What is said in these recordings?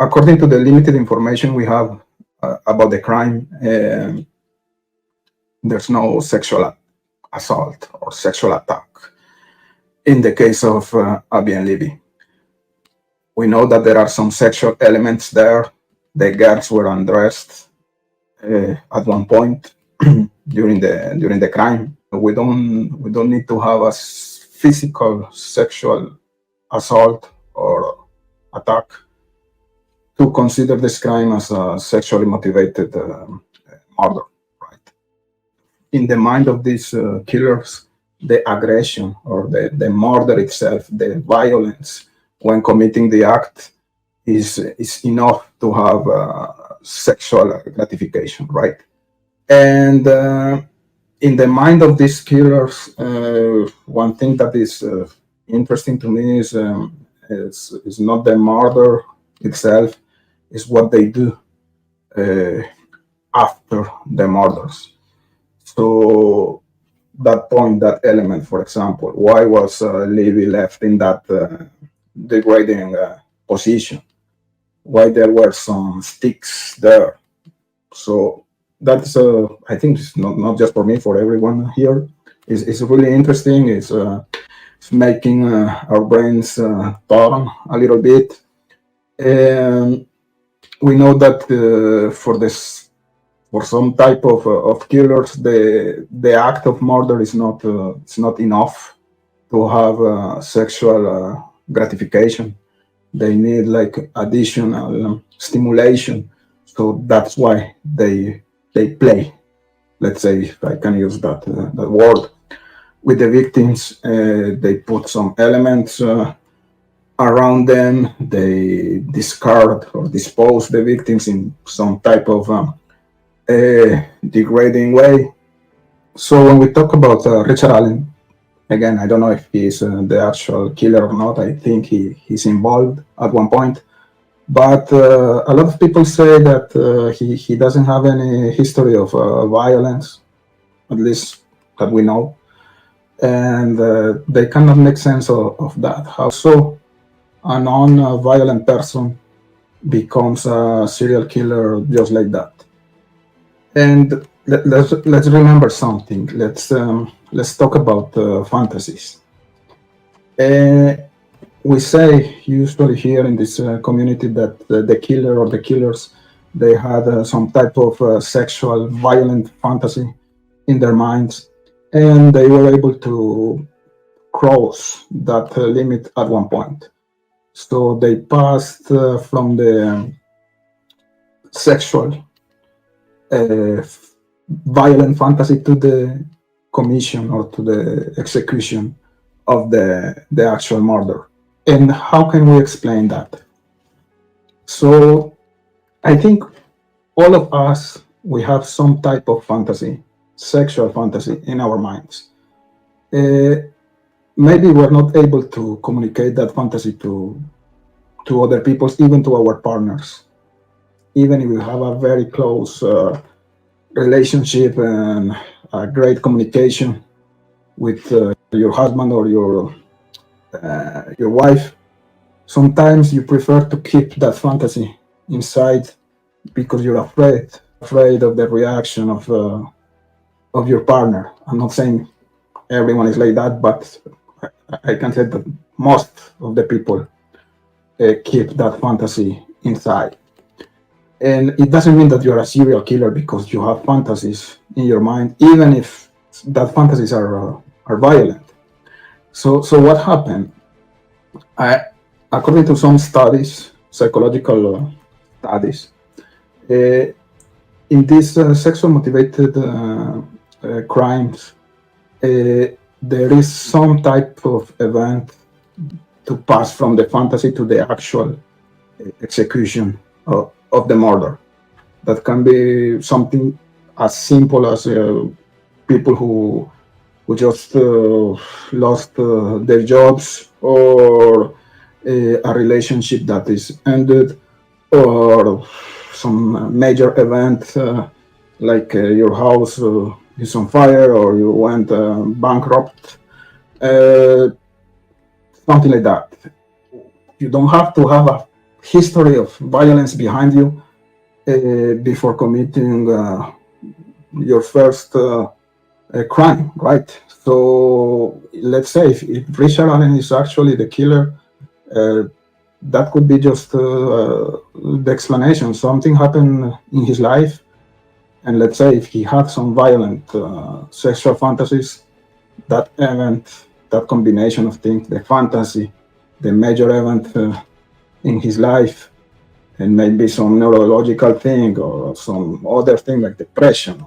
according to the limited information we have about the crime, there's no sexual assault or sexual attack in the case of Abby and Libby. We know that there are some sexual elements there. The girls were undressed at one point during the crime. We don't need to have a physical sexual assault or attack to consider this crime as a sexually motivated murder, right? In the mind of these killers, the aggression or the murder itself, the violence when committing the act is enough to have sexual gratification, right? And in the mind of these killers, one thing that is interesting to me is not the murder itself, is what they do after the murders. So that point, that element, for example, why was Levy left in that degrading position? Why there were some sticks there? So that's, I think, it's not just for me, for everyone here. It's really interesting. It's making our brains turn a little bit. And we know that for some type of killers, the act of murder is not it's not enough to have sexual gratification. They need like additional stimulation. So that's why they play. Let's say, if I can use that word, with the victims. They put some elements around them. They discard or dispose the victims in some type of degrading way. So when we talk about Richard Allen, again, I don't know if he's the actual killer or not. I think he's involved at one point. But a lot of people say that he doesn't have any history of violence, at least that we know. And they cannot make sense of that. How so a non-violent person becomes a serial killer just like that? And let's remember something. Let's talk about fantasies. We say usually here in this community that the killer or the killers, they had some type of sexual violent fantasy in their minds, and they were able to cross that limit at one point. So they passed from the sexual violent fantasy to the commission or to the execution of the actual murder. And how can we explain that? So I think all of us, we have some type of fantasy, sexual fantasy in our minds. Maybe we're not able to communicate that fantasy to other people, even to our partners. Even if we have a very close relationship and a great communication with your husband or your wife, sometimes you prefer to keep that fantasy inside because you're afraid of the reaction of your partner. I'm not saying everyone is like that, but I can say that most of the people keep that fantasy inside. And it doesn't mean that you're a serial killer because you have fantasies in your mind, even if that fantasies are violent. So what happened? According to some studies, psychological studies, in these sexual motivated crimes, there is some type of event to pass from the fantasy to the actual execution of the murder. That can be something as simple as people who just lost their jobs, or a relationship that is ended, or some major event like your house is on fire, or you went bankrupt, something like that. You don't have to have history of violence behind you before committing your first crime, right? So let's say if Richard Allen is actually the killer, that could be just the explanation. Something happened in his life, and let's say if he had some violent sexual fantasies, that event, that combination of things, the fantasy, the major event in his life, and maybe some neurological thing or some other thing like depression,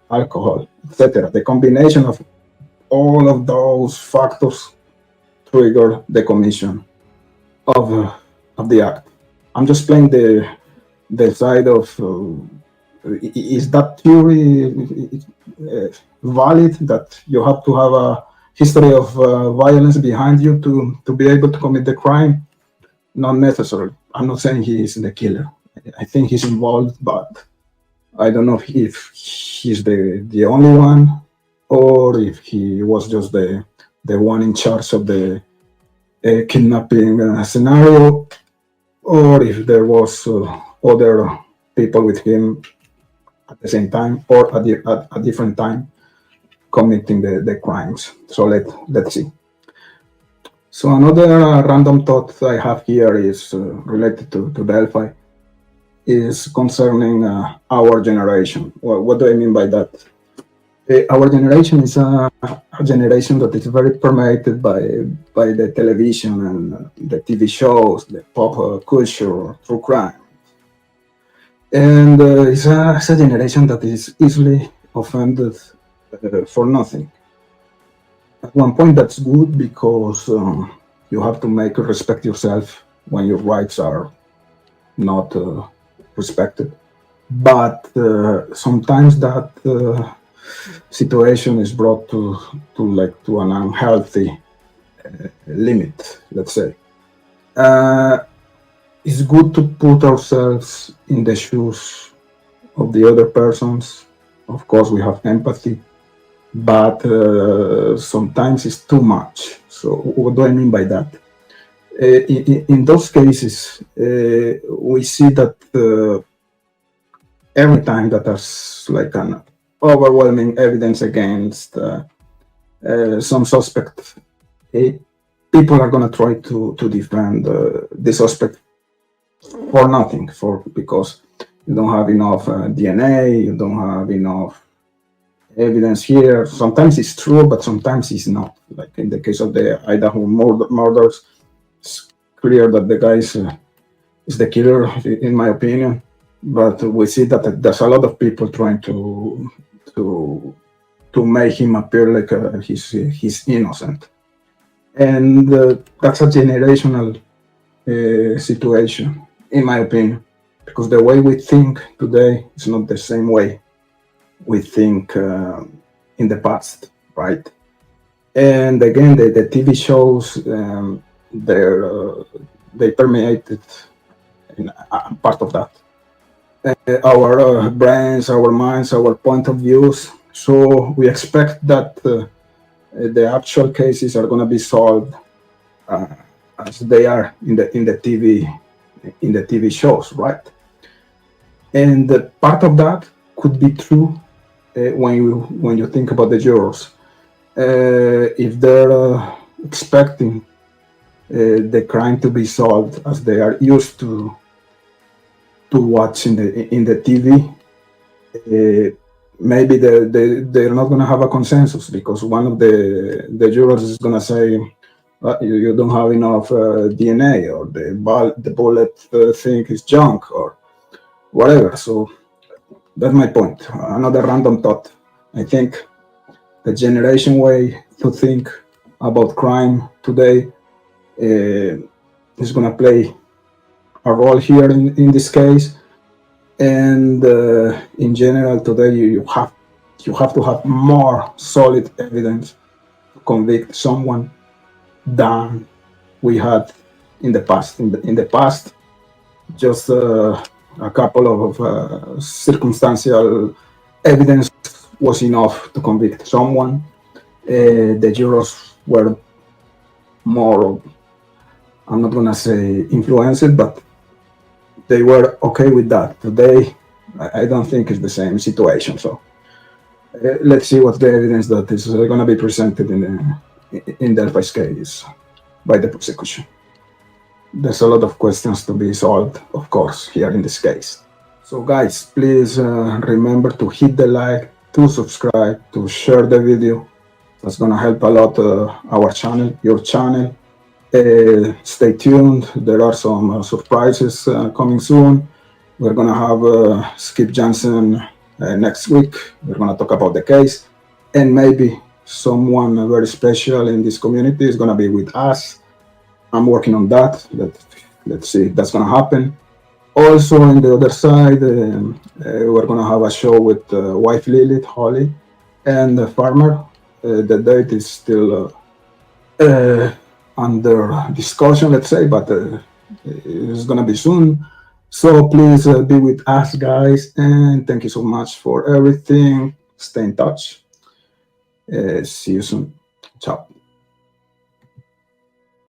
alcohol, etc. The combination of all of those factors trigger the commission of the act. I'm just playing the side of is that theory valid, that you have to have a history of violence behind you to be able to commit the crime? Not necessarily. I'm not saying he is the killer. I think he's involved, but I don't know if he's the only one, or if he was just the one in charge of the kidnapping scenario, or if there was other people with him at the same time or at a different time committing the crimes. So let's see. So another random thought I have here is related to Delphi, is concerning our generation. Well, what do I mean by that? Our generation is a generation that is very permeated by the television and the TV shows, the pop culture, true crime. And it's a generation that is easily offended for nothing. At one point, that's good because you have to make you respect yourself when your rights are not respected. But sometimes that situation is brought to an unhealthy limit, let's say. It's good to put ourselves in the shoes of the other persons. Of course, we have empathy, but sometimes it's too much. So what do I mean by that? In those cases, we see that every time that there's like an overwhelming evidence against some suspect, people are going to try to defend the suspect for nothing, because you don't have enough DNA, you don't have enough evidence here. Sometimes it's true, but sometimes it's not. Like in the case of the Idaho murders, it's clear that the guy is the killer, in my opinion. But we see that there's a lot of people trying to make him appear like he's innocent, and that's a generational situation, in my opinion, because the way we think today is not the same way we think in the past, right? And again, the TV shows, they permeated in part of that. Our brains, our minds, our point of views. So we expect that the actual cases are going to be solved as they are in the TV shows, right? And part of that could be true when you think about the jurors. If they're expecting the crime to be solved as they are used to watch in the TV, maybe they're not going to have a consensus, because one of the jurors is going to say, you don't have enough DNA, or the bullet thing is junk, or whatever. So that's my point. Another random thought. I think the generation way to think about crime today is going to play a role here in this case. And in general today, you have to have more solid evidence to convict someone than we had in the past. In the past, just a couple of circumstantial evidence was enough to convict someone. The jurors were more, I'm not going to say influenced, but they were okay with that. Today, I don't think it's the same situation. So let's see what the evidence that is going to be presented in Delphi's case by the prosecution. There's a lot of questions to be solved, of course, here in this case. So guys, please remember to hit the like, to subscribe, to share the video. That's gonna help a lot our channel, your channel. Stay tuned. There are some surprises coming soon. We're gonna have Skip Johnson next week. We're gonna talk about the case, and maybe someone very special in this community is gonna be with us. I'm working on that. Let's see if that's gonna happen. Also, on the other side, we're gonna have a show with wife Lilith, Holly, and the farmer. The date is still under discussion, let's say, but it's gonna be soon. So please be with us, guys, and thank you so much for everything. Stay in touch. See you soon. Ciao.